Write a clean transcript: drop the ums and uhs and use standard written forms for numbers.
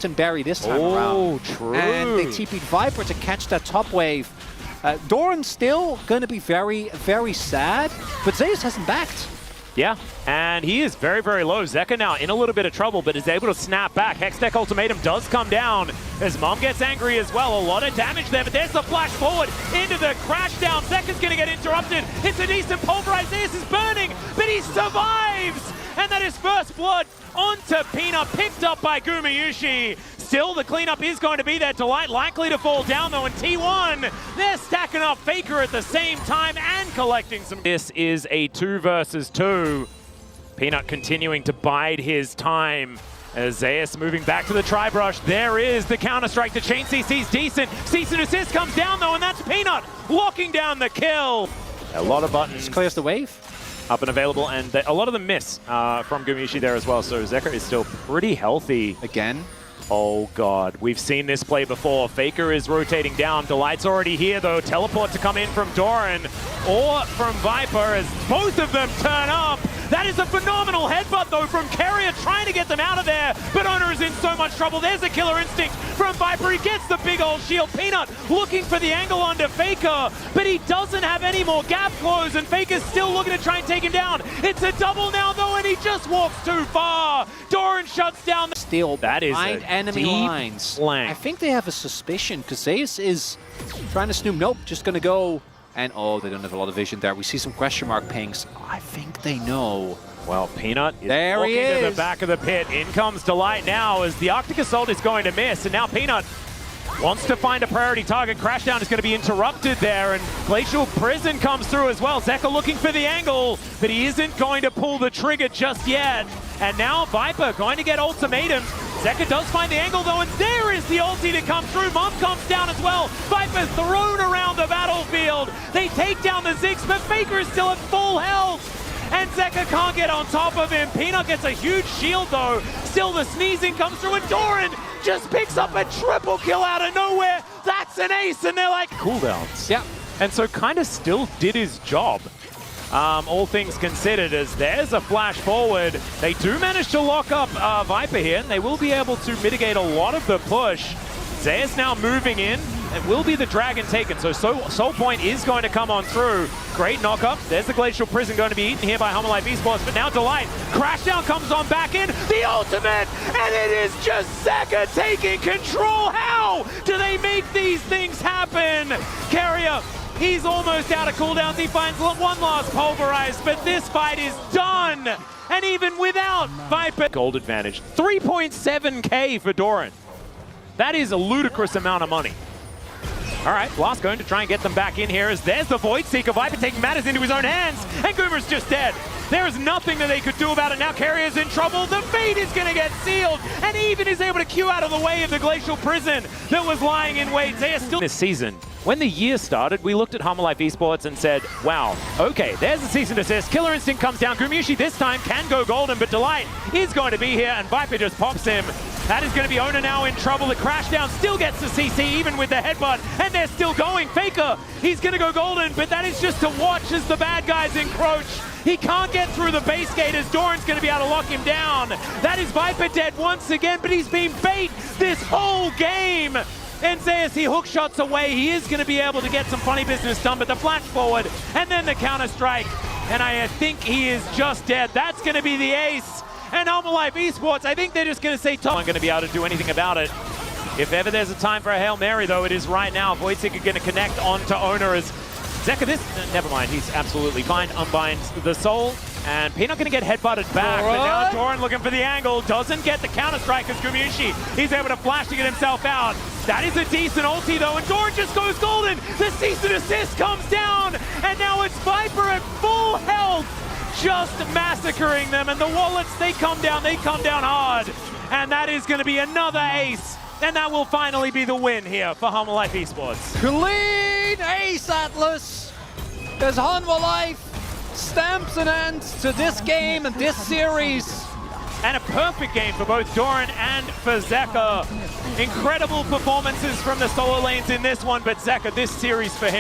and bury this time around. Oh, true. And they TP'd Viper to catch that top wave. Doran's still going to be very, very sad, but Zeus hasn't backed. Yeah, and he is very, very low. Zeka now in a little bit of trouble, but is able to snap back. Hextech Ultimatum does come down as Mom gets angry as well. A lot of damage there, but there's the flash forward into the crash down. Zeka's going to get interrupted. It's a decent pulverize. Zeus is burning, but he survives. And that is first blood onto Peanut, picked up by Gumayushi. Still, the cleanup is going to be there. Delight likely to fall down, though, in T1. They're stacking up Faker at the same time and collecting some. This is a 2 versus 2. Peanut continuing to bide his time. As Zeus moving back to the tri-brush. There is the counter-strike. The chain CC's decent. Cease and assist comes down, though, and that's Peanut locking down the kill. A lot of buttons. Clears the wave. Up and available, and a lot of them miss from Gumayushi there as well, so Zeka is still pretty healthy. Again. Oh god, we've seen this play before. Faker is rotating down. Delight's already here though. Teleport to come in from Doran or from Viper as both of them turn up. That is a phenomenal headbutt though from Carrier trying to get them out of there, but Owner is in so much trouble. There's a killer instinct from Viper. He gets the big old shield. Peanut looking for the angle onto Faker, but he doesn't have any more gap close, and Faker's still looking to try and take him down. It's a double now though, and he just walks too far. Doran shuts down the Still that is behind enemy lines. Flank. I think they have a suspicion because Zeus is trying to snoop. Nope, just going to go. And oh, they don't have a lot of vision there. We see some question mark pings. I think they know. Well, Peanut is there walking he is. to the back of the pit. In comes Delight now as the Arctic Assault is going to miss. And now Peanut wants to find a priority target. Crashdown is going to be interrupted there. And Glacial Prison comes through as well. Zeka looking for the angle, but he isn't going to pull the trigger just yet. And now Viper going to get ultimatums. Zeka does find the angle though, and there is the ulti to come through. Mom comes down as well. Viper's thrown around the battlefield. They take down the Ziggs, but Faker is still at full health. And Zeka can't get on top of him. Peanut gets a huge shield though. Still the sneezing comes through, and Doran just picks up a triple kill out of nowhere. That's an ace, and they're like cooldowns. Yeah. And so kind of still did his job. All things considered, as there's a flash forward. They do manage to lock up Viper here, and they will be able to mitigate a lot of the push. Zeus now moving in. It will be the Dragon taken, so Soul Point is going to come on through. Great knock-up. There's the Glacial Prison going to be eaten here by HLE Esports, but now Delight. Crashdown comes on back in. The ultimate, and it is just Zeka taking control. How do they make these things happen? Carrier, he's almost out of cooldowns. He finds one last pulverize, but this fight is done. And even without Viper. Gold advantage. 3.7k for Doran. That is a ludicrous amount of money. All right, Blast going to try and get them back in here as there's the Void Seeker. Viper taking matters into his own hands, and Goomer's just dead. There is nothing that they could do about it. Now Carrier's in trouble. The fate is going to get sealed, and even is able to queue out of the way of the Glacial Prison that was lying in wait. They are still this season. When the year started, we looked at HLE Esports and said, wow, okay, there's the cease and desist. Killer Instinct comes down. Gumayushi this time can go golden, but Delight is going to be here, and Viper just pops him. That is going to be Owner now in trouble. The Crashdown still gets the CC, even with the headbutt, and they're still going. Faker, he's going to go golden, but that is just to watch as the bad guys encroach. He can't get through the base gate as Doran's going to be able to lock him down. That is Viper dead once again, but he's been bait this whole game. And Zeus, he hook shots away. He is going to be able to get some funny business done, but the flash forward and then the counter strike. And I think he is just dead. That's going to be the ace. And HLE Esports, I think they're just going to say Tom. I'm going to be able to do anything about it. If ever there's a time for a Hail Mary, though, it is right now. Voidseeker going to connect onto Owner as Zeka never mind, he's absolutely fine. Unbinds the Soul, and Peanut going to get headbutted back. But now Doran looking for the angle, doesn't get the counter-strike as Gumayushi. He's able to flash to get himself out. That is a decent ulti, though, and Doran just goes golden. The cease and assist comes down, and now it's Viper at full health, just massacring them. And the Wallets, they come down hard. And that is going to be another ace. And that will finally be the win here for HLE Esports. Clean ace, Atlas! As HLE stamps an end to this game and this series. And a perfect game for both Doran and for Zeka. Incredible performances from the solo lanes in this one, but Zeka, this series for him.